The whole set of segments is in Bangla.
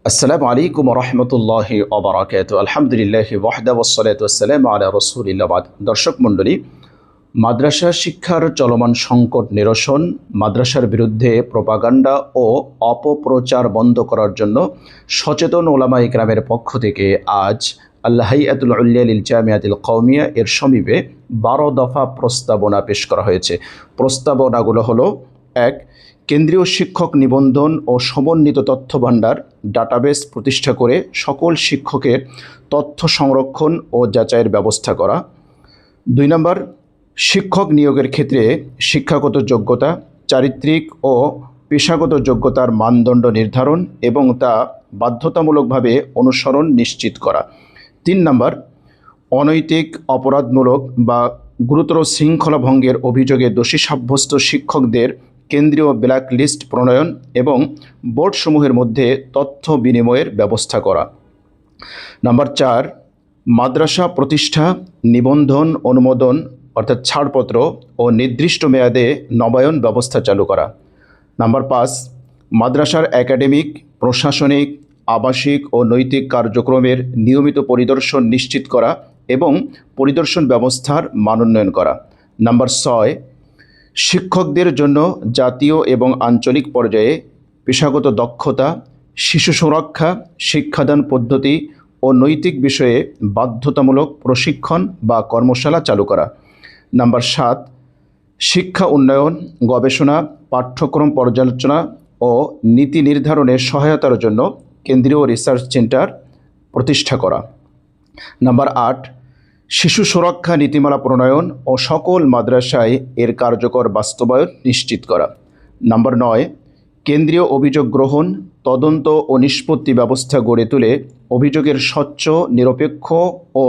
আসসালামু আলাইকুম রহমতুল্লাহি ওবারাকাতুহু। আলহামদুলিল্লাহি ওয়াহদা ওয়াসসালাতু ওয়াসসালামু আলা রাসূলিল্লাহ বাদ। দর্শক মণ্ডলী, মাদ্রাসা শিক্ষার চলমান সংকট নিরসন, মাদ্রাসার বিরুদ্ধে প্রপাগান্ডা ও অপপ্রচার বন্ধ করার জন্য সচেতন ওলামায়ে কেরামের পক্ষ থেকে আজ আল হাইয়াতুল উলিয়া লিল জামিয়াতিল কওমিয়া এর সমীপে 12 দফা প্রস্তাবনা পেশ করা হয়েছে। প্রস্তাবনাগুলো হলো: 1. কেন্দ্রীয় শিক্ষক নিবন্ধন ও সমন্বিত তথ্য ভাণ্ডার ডাটাবেস প্রতিষ্ঠা করে সকল শিক্ষকের তথ্য সংরক্ষণ ও যাচাইয়ের ব্যবস্থা করা। 2 নম্বর, শিক্ষক নিয়োগের ক্ষেত্রে শিক্ষাগত যোগ্যতা, চারিত্রিক ও পেশাগত যোগ্যতার মানদণ্ড নির্ধারণ এবং তা বাধ্যতামূলকভাবে অনুসরণ নিশ্চিত করা। 3 নম্বর, অনৈতিক, অপরাধমূলক বা গুরুতর শৃঙ্খলা ভঙ্গের অভিযোগে দোষী সাব্যস্ত শিক্ষকদের কেন্দ্রীয় ব্ল্যাক লিস্ট প্রণয়ন এবং বোর্ডসমূহের মধ্যে তথ্য বিনিময়ের ব্যবস্থা করা। নাম্বার 4, মাদ্রাসা প্রতিষ্ঠা, নিবন্ধন, অনুমোদন অর্থাৎ ছাড়পত্র ও নির্দিষ্ট মেয়াদে নবায়ন ব্যবস্থা চালু করা। নাম্বার 5, মাদ্রাসার একাডেমিক, প্রশাসনিক, আবাসিক ও নৈতিক কার্যক্রমের নিয়মিত পরিদর্শন নিশ্চিত করা এবং পরিদর্শন ব্যবস্থার মানোন্নয়ন করা। নাম্বার 6, শিক্ষকদের জন্য জাতীয় এবং আঞ্চলিক পর্যায়ে পেশাগত দক্ষতা, শিশু সুরক্ষা, শিক্ষাদান পদ্ধতি ও নৈতিক বিষয়ে বাধ্যতামূলক প্রশিক্ষণ বা কর্মশালা চালু করা। নাম্বার 7, শিক্ষা উন্নয়ন, গবেষণা, পাঠ্যক্রম পর্যালোচনা ও নীতি নির্ধারণে সহায়তার জন্য কেন্দ্রীয় রিসার্চ সেন্টার প্রতিষ্ঠা করা। নাম্বার 8, শিশু সুরক্ষা নীতিমালা প্রণয়ন ও সকল মাদ্রাসায় এর কার্যকর বাস্তবায়ন নিশ্চিত করা। নাম্বার 9, কেন্দ্রীয় অভিযোগ গ্রহণ, তদন্ত ও নিষ্পত্তি ব্যবস্থা গড়ে তুলে অভিযোগের স্বচ্ছ, নিরপেক্ষ ও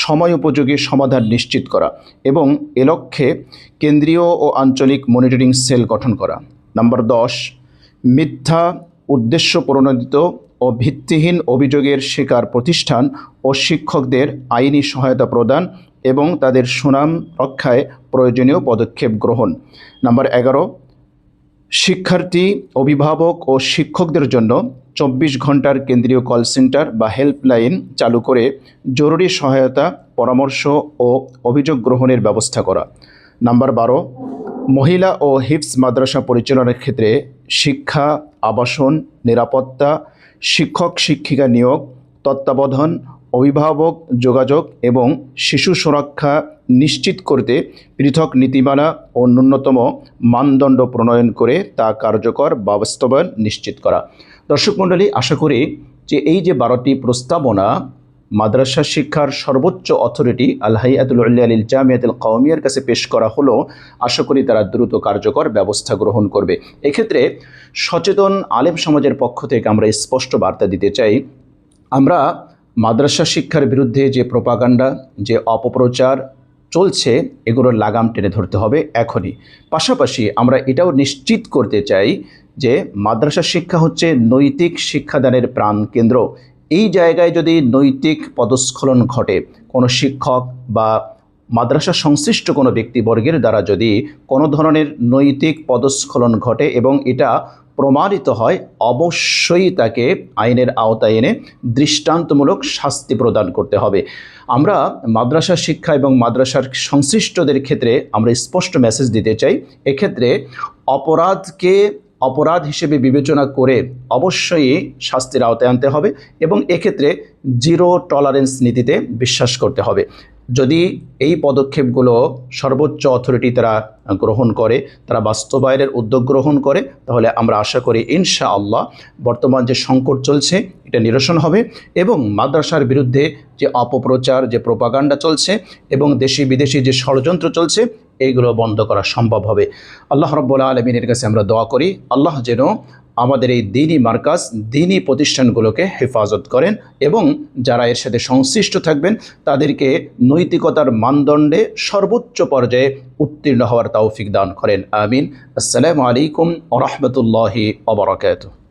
সময়োপযোগী সমাধান নিশ্চিত করা এবং এ লক্ষ্যে কেন্দ্রীয় ও আঞ্চলিক মনিটরিং সেল গঠন করা। নাম্বার 10, মিথ্যা, উদ্দেশ্য প্রণোদিত ও ভিত্তিহীন অভিযোগের শিকার প্রতিষ্ঠান ও শিক্ষকদের আইনি সহায়তা প্রদান এবং তাদের সুনাম রক্ষায় প্রয়োজনীয় পদক্ষেপ গ্রহণ। নাম্বার 11, শিক্ষার্থী, অভিভাবক ও শিক্ষকদের জন্য 24 ঘন্টার কেন্দ্রীয় কল সেন্টার বা হেল্পলাইন চালু করে জরুরি সহায়তা, পরামর্শ ও অভিযোগ গ্রহণের ব্যবস্থা করা। নাম্বার 12, মহিলা ও হিফজ মাদ্রাসা পরিচালনার ক্ষেত্রে শিক্ষা, আবাসন, নিরাপত্তা, শিক্ষক শিক্ষিকা নিয়োগ, তত্ত্বাবধান, অভিভাবক যোগাযোগ এবং শিশু সুরক্ষা নিশ্চিত করতে পৃথক নীতিমালা ও ন্যূনতম মানদণ্ড প্রণয়ন করে তা কার্যকর বাস্তবায়ন নিশ্চিত করা। দর্শক মণ্ডলী, আশা করি যে এই যে 12টি প্রস্তাবনা মাদ্রাসা শিক্ষার সর্বোচ্চ অথরিটি আল হাইয়াতুল উলিয়া লিল জামিয়াতিল কওমিয়ার কাছে পেশ করা হলো, আশা করি তারা দ্রুত কার্যকর ব্যবস্থা গ্রহণ করবে। এক্ষেত্রে সচেতন আলেম সমাজের পক্ষ থেকে আমরা স্পষ্ট বার্তা দিতে চাই, আমরা মাদ্রাসা শিক্ষার বিরুদ্ধে যে প্রপাগান্ডা, যে অপপ্রচার চলছে, এগুলোর লাগাম টেনে ধরতে হবে এখনই। পাশাপাশি আমরা এটাও নিশ্চিত করতে চাই যে মাদ্রাসা শিক্ষা হচ্ছে নৈতিক শিক্ষাদানের প্রাণকেন্দ্র। এই জায়গায় যদি নৈতিক পদস্খলন ঘটে, কোনো শিক্ষক বা মাদ্রাসা সংশ্লিষ্ট কোনো ব্যক্তিবর্গের দ্বারা যদি কোনো ধরনের নৈতিক পদস্খলন ঘটে এবং এটা প্রমাণিত হয়, অবশ্যই তাকে আইনের আওতায় এনে দৃষ্টান্তমূলক শাস্তি প্রদান করতে হবে। আমরা মাদ্রাসা শিক্ষা এবং মাদ্রাসার সংশ্লিষ্টদের ক্ষেত্রে আমরা স্পষ্ট মেসেজ দিতে চাই, এক্ষেত্রে অপরাধকে অপরাধ হিসেবে বিবেচনা করে অবশ্যই শাস্তির আওতায় আনতে হবে এবং এক্ষেত্রে জিরো টলারেন্স নীতিতে বিশ্বাস করতে হবে। যদি এই পদক্ষেপগুলো সর্বোচ্চ অথরিটি তারা গ্রহণ করে, তারা বাস্তবায়নের উদ্যোগ গ্রহণ করে, তাহলে আমরা আশা করি ইনশাআল্লাহ বর্তমান যে সংকট চলছে এটা নিরসন হবে এবং মাদ্রাসার বিরুদ্ধে যে অপপ্রচার, যে প্রপাগান্ডা চলছে এবং দেশি বিদেশি যে ষড়যন্ত্র চলছে, এইগুলো বন্ধ করা সম্ভব হবে। আল্লাহ রাব্বুল আলামিনের কাছে আমরা দোয়া করি, আল্লাহ যেন আমাদের এই দ্বীনি মার্কাজ, দ্বীনি প্রতিষ্ঠানগুলোকে হেফাজত করেন এবং যারা এর সাথে সংশ্লিষ্ট থাকবেন তাদেরকে নৈতিকতার মানদণ্ডে সর্বোচ্চ পর্যায়ে উত্তীর্ণ হওয়ার তৌফিক দান করেন। আমিন। আসসালামু আলাইকুম ওয়া রাহমাতুল্লাহি ওয়া বারাকাতুহু।